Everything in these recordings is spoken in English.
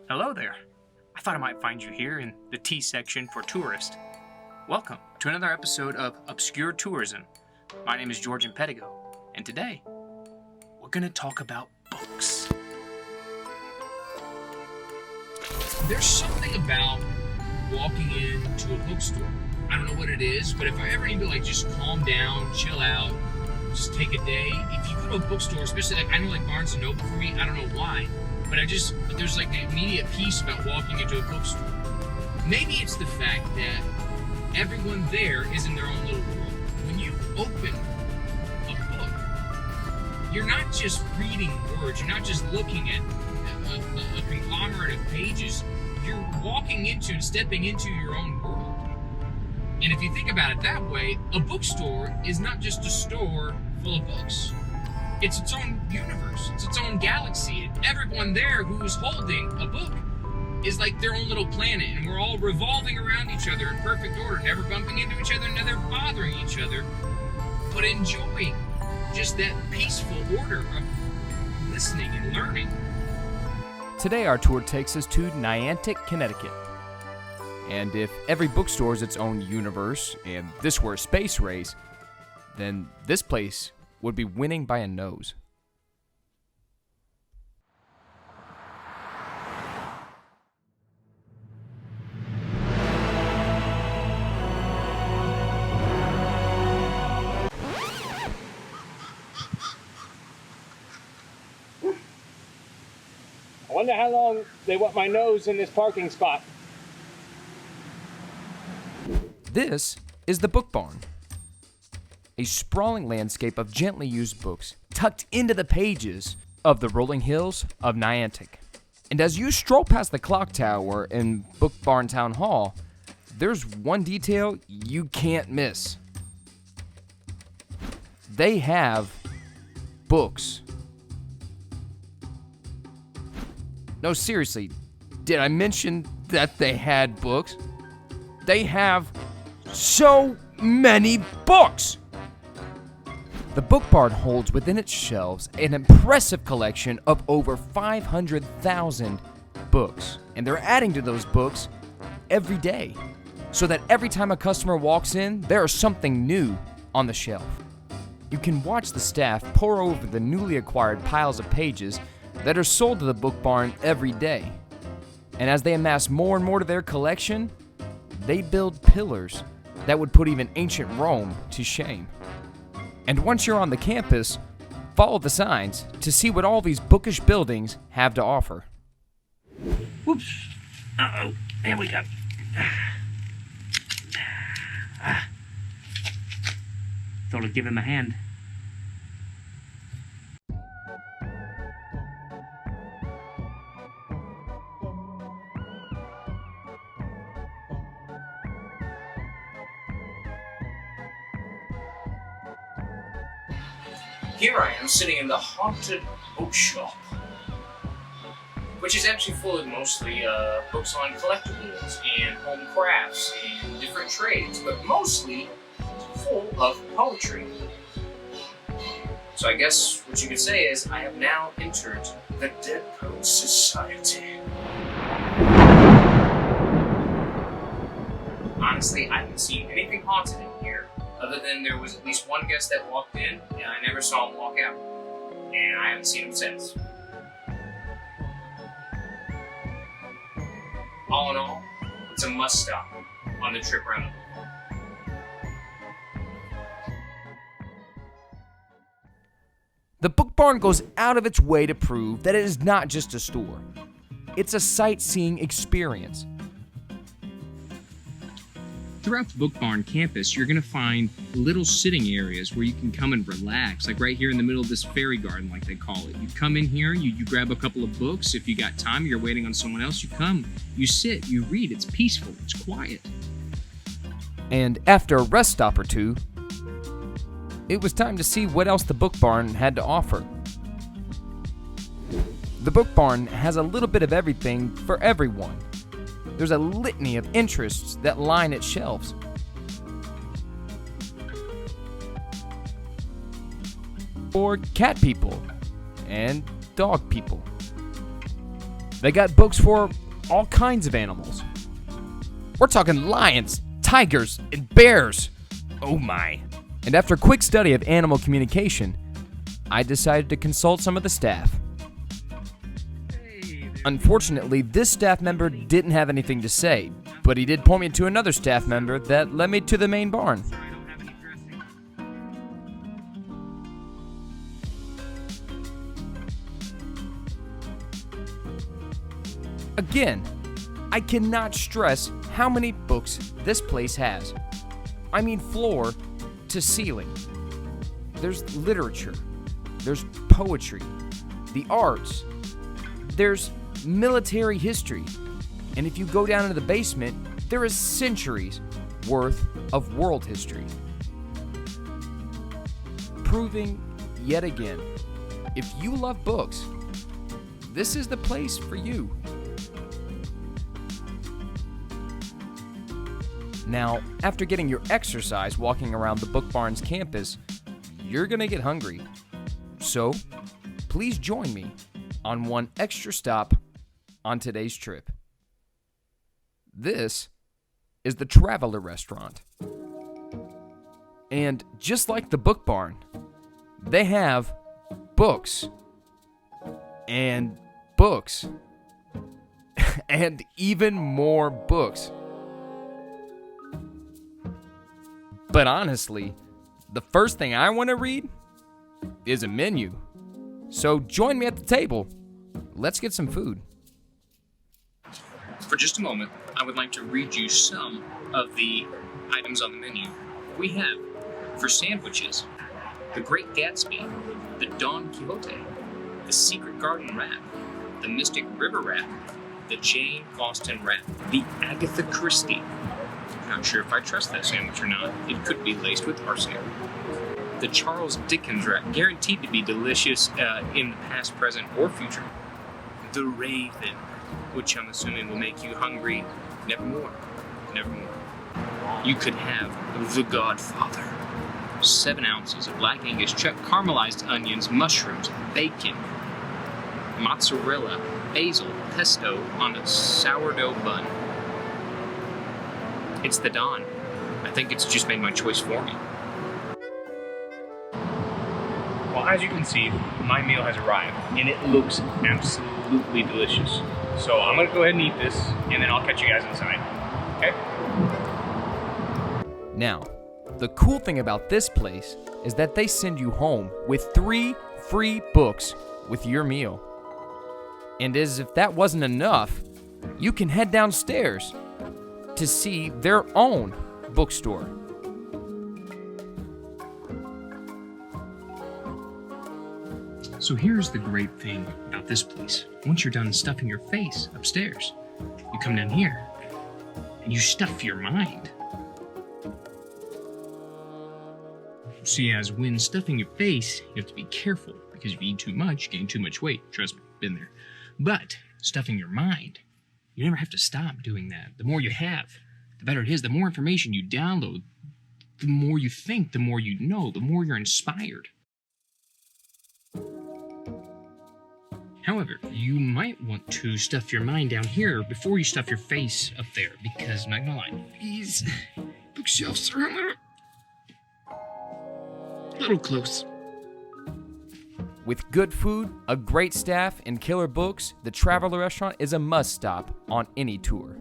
Hello there. I thought I might find you here in the T section for tourists. Welcome to another episode of Obscure Tourism. My name is George Impetigo, and today we're going to talk about books. There's something about walking into a bookstore. I don't know what it is, but if I ever need to just calm down, chill out, just take a day, if you go to a bookstore, especially I know Barnes & Noble for me, I don't know why, but there's the immediate peace about walking into a bookstore. Maybe it's the fact that everyone there is in their own little world. When you open a book, you're not just reading words, you're not just looking at a conglomerate of pages, you're walking into and stepping into your own world. And if you think about it that way, a bookstore is not just a store full of books. It's its own universe. It's its own galaxy. And everyone there who is holding a book is like their own little planet. And we're all revolving around each other in perfect order, never bumping into each other, never bothering each other, but enjoying just that peaceful order of listening and learning. Today our tour takes us to Niantic, Connecticut. And if every bookstore is its own universe, and this were a space race, then this place would be winning by a nose. I wonder how long they want my nose in this parking spot. This is the Book Barn, a sprawling landscape of gently used books tucked into the pages of the rolling hills of Niantic. And as you stroll past the clock tower in Book Barn Town Hall, there's one detail you can't miss. They have books. No, seriously, did I mention that they had books? They have so many books! The Book Barn holds within its shelves an impressive collection of over 500,000 books. And they're adding to those books every day, so that every time a customer walks in, there is something new on the shelf. You can watch the staff pore over the newly acquired piles of pages that are sold to the Book Barn every day. And as they amass more and more to their collection, they build pillars that would put even ancient Rome to shame. And once you're on the campus, follow the signs to see what all these bookish buildings have to offer. Whoops. Uh-oh. There we go. Thought I'd give him a hand. Here I am sitting in the haunted bookshop, which is actually full of mostly books on collectibles and home crafts and different trades, but mostly full of poetry. So I guess what you could say is I have now entered the Dead Poet Society. Honestly, I haven't seen anything haunted in here, other than there was at least one guest that walked in, and I never saw him walk out. And I haven't seen him since. All in all, it's a must stop on the trip around the book. The Book Barn goes out of its way to prove that it is not just a store. It's a sightseeing experience. Throughout the Book Barn campus, you're going to find little sitting areas where you can come and relax, like right here in the middle of this fairy garden, like they call it. You come in here, you grab a couple of books. If you got time, you're waiting on someone else, you come, you sit, you read. It's peaceful, it's quiet. And after a rest stop or two, it was time to see what else the Book Barn had to offer. The Book Barn has a little bit of everything for everyone. There's a litany of interests that line its shelves. For cat people and dog people. They got books for all kinds of animals. We're talking lions, tigers, and bears. Oh my. And after a quick study of animal communication, I decided to consult some of the staff. Unfortunately, this staff member didn't have anything to say, but he did point me to another staff member that led me to the main barn. Again, I cannot stress how many books this place has. I mean floor to ceiling. There's literature, there's poetry, the arts, there's military history, and if you go down into the basement, there is centuries worth of world history. Proving yet again, if you love books, this is the place for you. Now, after getting your exercise walking around the Book Barn's campus, you're gonna get hungry. So, please join me on one extra stop on today's trip. This is the Traveler Restaurant. And just like the Book Barn, they have books and books and even more books. But honestly, the first thing I want to read is a menu. So join me at the table. Let's get some food. For just a moment, I would like to read you some of the items on the menu. We have, for sandwiches, the Great Gatsby, the Don Quixote, the Secret Garden Wrap, the Mystic River Wrap, the Jane Austen Wrap, the Agatha Christie. Not sure if I trust that sandwich or not. It could be laced with arsenic. The Charles Dickens Wrap, guaranteed to be delicious in the past, present, or future. The Raven, which I'm assuming will make you hungry nevermore. Nevermore. You could have The Godfather. 7 ounces of black Angus chuck, caramelized onions, mushrooms, bacon, mozzarella, basil, pesto on a sourdough bun. It's the Don. I think it's just made my choice for me. Well, as you can see, my meal has arrived, and it looks absolutely delicious. So I'm gonna go ahead and eat this, and then I'll catch you guys inside. Okay? Now, the cool thing about this place is that they send you home with 3 free books with your meal. And as if that wasn't enough, you can head downstairs to see their own bookstore. So here's the great thing about this place. Once you're done stuffing your face upstairs, you come down here and you stuff your mind. See, as when stuffing your face, you have to be careful because if you eat too much, you gain too much weight. Trust me, been there. But stuffing your mind, you never have to stop doing that. The more you have, the better it is. The more information you download, the more you think, the more you know, the more you're inspired. However, you might want to stuff your mind down here before you stuff your face up there, because I'm not gonna lie, these bookshelves are a little close. With good food, a great staff, and killer books, the Traveler Restaurant is a must-stop on any tour.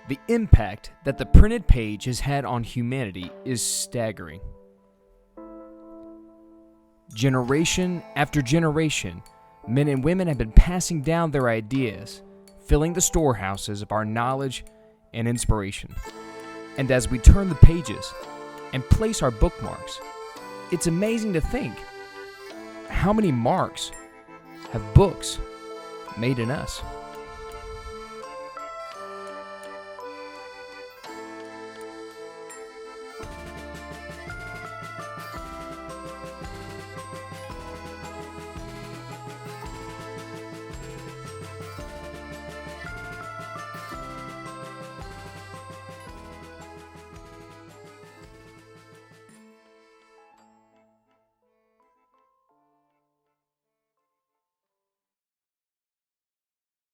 The impact that the printed page has had on humanity is staggering. Generation after generation, men and women have been passing down their ideas, filling the storehouses of our knowledge and inspiration. And as we turn the pages and place our bookmarks, it's amazing to think how many marks have books made in us.